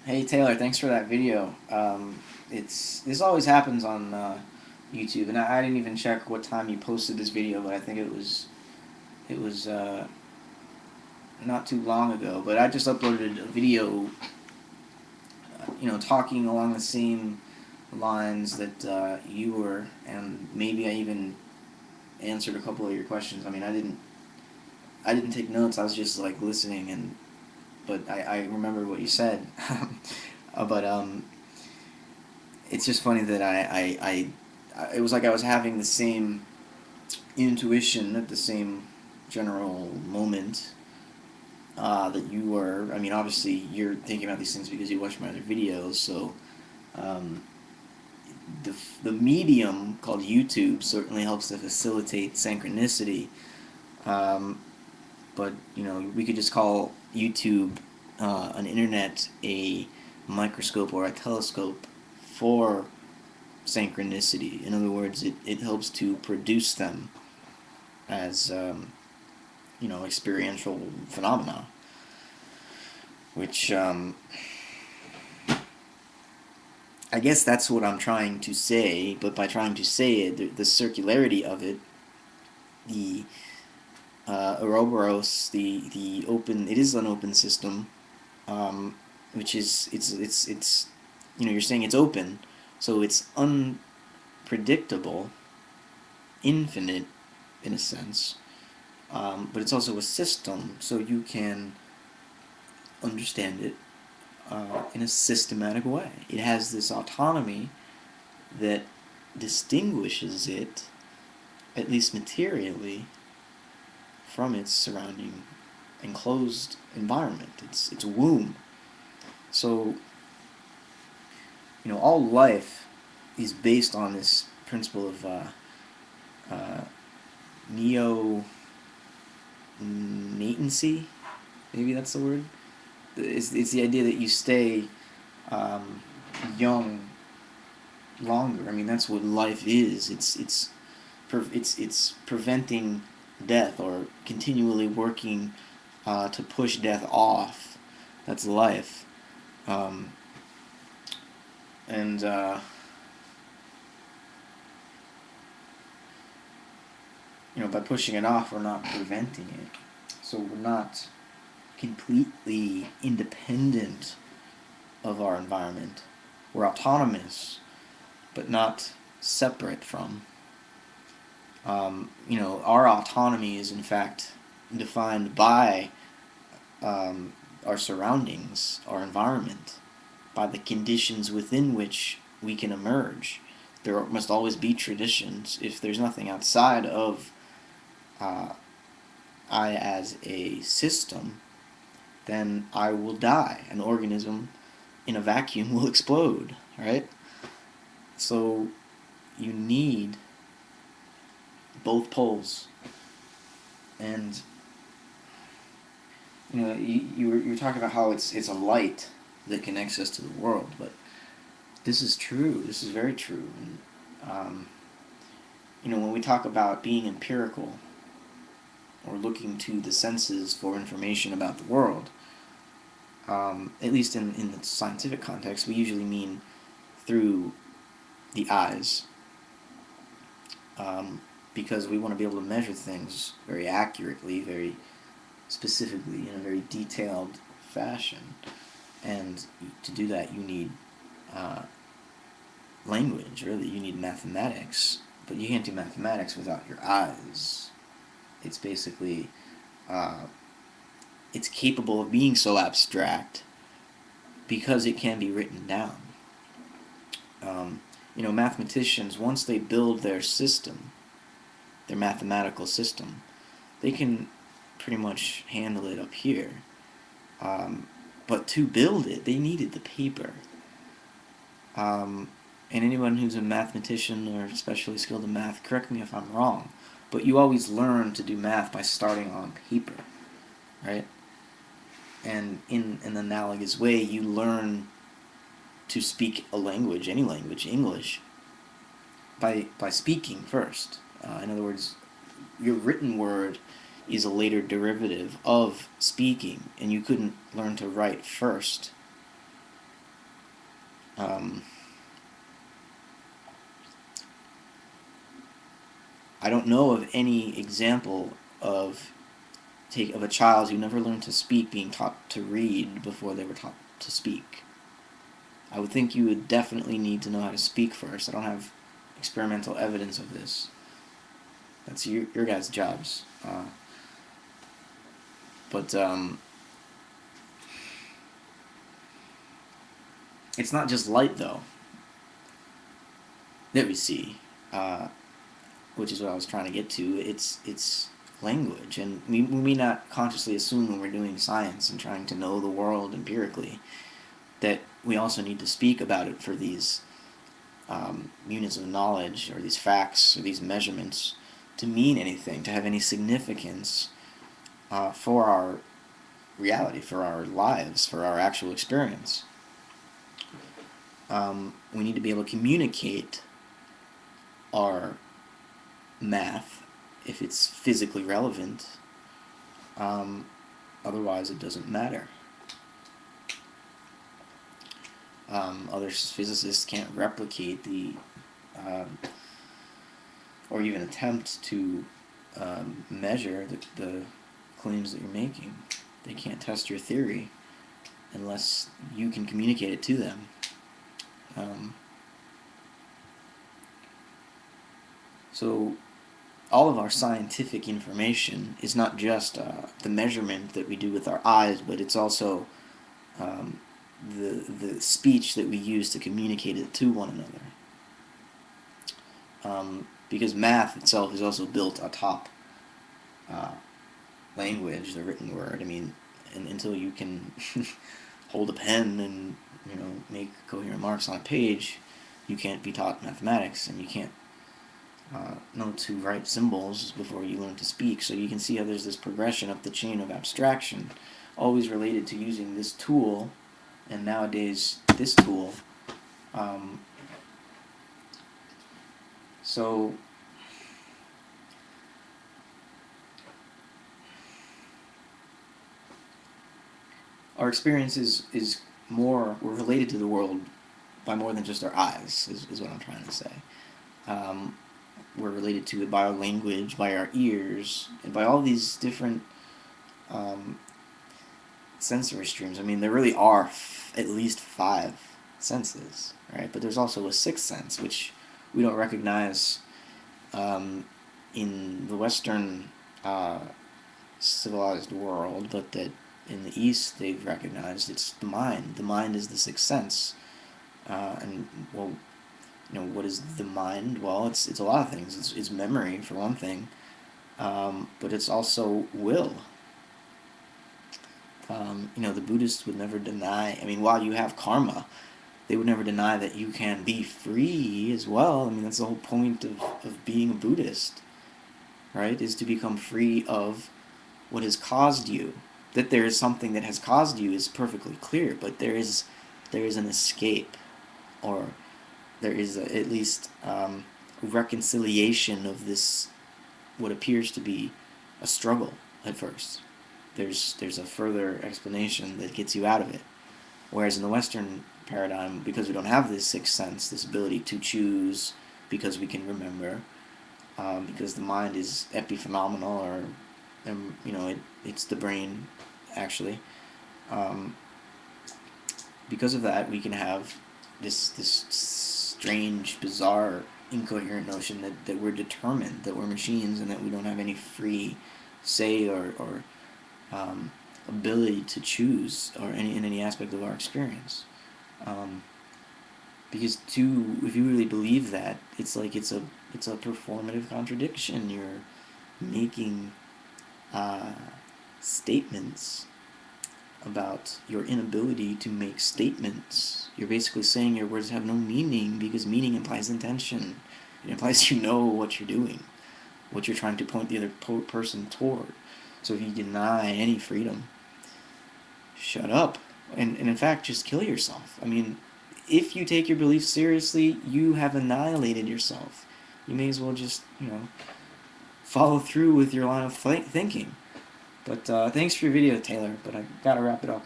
Hey Taylor, thanks for that video. This always happens on YouTube, and I didn't even check what time you posted this video, but I think it was not too long ago. But I just uploaded a video, talking along the same lines that you were, and maybe I even answered a couple of your questions. I mean, I didn't take notes. I was just like listening, but I remember what you said. But it's just funny that it was like I was having the same intuition at the same general moment that you were. I mean, obviously, you're thinking about these things because you watch my other videos, so um, the medium called YouTube certainly helps to facilitate synchronicity. Um, but, we could just call YouTube an internet a microscope or a telescope for synchronicity. In other words, it helps to produce them as experiential phenomena, which I guess that's what I'm trying to say. But by trying to say it, the circularity of it, the Ouroboros, the open, it is an open system, which is it's you're saying it's open, so it's unpredictable, infinite in a sense, but it's also a system, so you can understand it in a systematic way. It has this autonomy that distinguishes it, at least materially, from its surrounding enclosed environment, its womb. So, all life is based on this principle of uh, neonatancy. Maybe that's the word. It's the idea that you stay um, young longer. I mean, that's what life is. It's preventing death or continually working to push death off. That's life, um, and by pushing it off, we're not preventing it. So we're not completely independent of our environment. We're autonomous, but not separate from. Our autonomy is in fact defined by our surroundings, our environment, by the conditions within which we can emerge. There must always be traditions. If there's nothing outside of uh, I as a system, then I will die. An organism in a vacuum will explode, right? So you need both poles. And you were talking about how it's a light that connects us to the world, but this is true. This is very true. And when we talk about being empirical or looking to the senses for information about the world, at least in the scientific context, we usually mean through the eyes, because we want to be able to measure things very accurately, very specifically, in a very detailed fashion. And to do that, you need uh, language, really. You need mathematics. But you can't do mathematics without your eyes. It's basically, uh, it's capable of being so abstract because it can be written down. Mathematicians, once they build their system, their mathematical system, they can pretty much handle it up here. But to build it, they needed the paper. And anyone who's a mathematician or especially skilled in math, correct me if I'm wrong, but you always learn to do math by starting on paper, right? And in an analogous way, you learn to speak a language, any language, English, by speaking first. In other words, your written word is a later derivative of speaking, and you couldn't learn to write first. I don't know of any example of a child who never learned to speak being taught to read before they were taught to speak. I would think you would definitely need to know how to speak first. I don't have experimental evidence of this. That's your guys' jobs. But it's not just light, though, that we see, which is what I was trying to get to. It's language, and we may not consciously assume when we're doing science and trying to know the world empirically that we also need to speak about it for these units of knowledge, or these facts, or these measurements to mean anything, to have any significance for our reality, for our lives, for our actual experience. We need to be able to communicate our math if it's physically relevant. Otherwise, it doesn't matter. Other physicists can't replicate or even attempt to measure the claims that you're making. They can't test your theory unless you can communicate it to them. So all of our scientific information is not just the measurement that we do with our eyes, but it's also the speech that we use to communicate it to one another. Because math itself is also built atop language, the written word. I mean, until you can hold a pen and make coherent marks on a page, you can't be taught mathematics, and you can't know to write symbols before you learn to speak. So you can see how there's this progression up the chain of abstraction, always related to using this tool, and nowadays this tool. So our experience is more, we're related to the world by more than just our eyes, is what I'm trying to say. We're related to it by our language, by our ears, and by all these different sensory streams. I mean, there really are at least 5 senses, right? But there's also a 6th sense, which we don't recognize in the Western civilized world, but that in the East they've recognized. It's the mind. The mind is the 6th sense. And, well, what is the mind? Well, it's a lot of things. It's memory, for one thing, but it's also will. The Buddhists would never deny, I mean, while you have karma, they would never deny that you can be free as well. I mean, that's the whole point of being a Buddhist, right, is to become free of what has caused you. That there is something that has caused you is perfectly clear, but there is an escape, or there is at least reconciliation of this, what appears to be a struggle at first. There's a further explanation that gets you out of it. Whereas in the Western paradigm, because we don't have this 6th sense, this ability to choose, because we can remember, because the mind is epiphenomenal, or it's the brain, actually. Because of that, we can have this strange, bizarre, incoherent notion that we're determined, that we're machines, and that we don't have any free say or ability to choose, or in any aspect of our experience. Because if you really believe that, it's like it's a performative contradiction. You're making statements about your inability to make statements. You're basically saying your words have no meaning, because meaning implies intention. It implies you know what you're doing, what you're trying to point the other person toward. So if you deny any freedom, shut up. And in fact, just kill yourself. I mean, if you take your beliefs seriously, you have annihilated yourself. You may as well just, follow through with your line of thinking. But thanks for your video, Taylor, but I gotta wrap it up.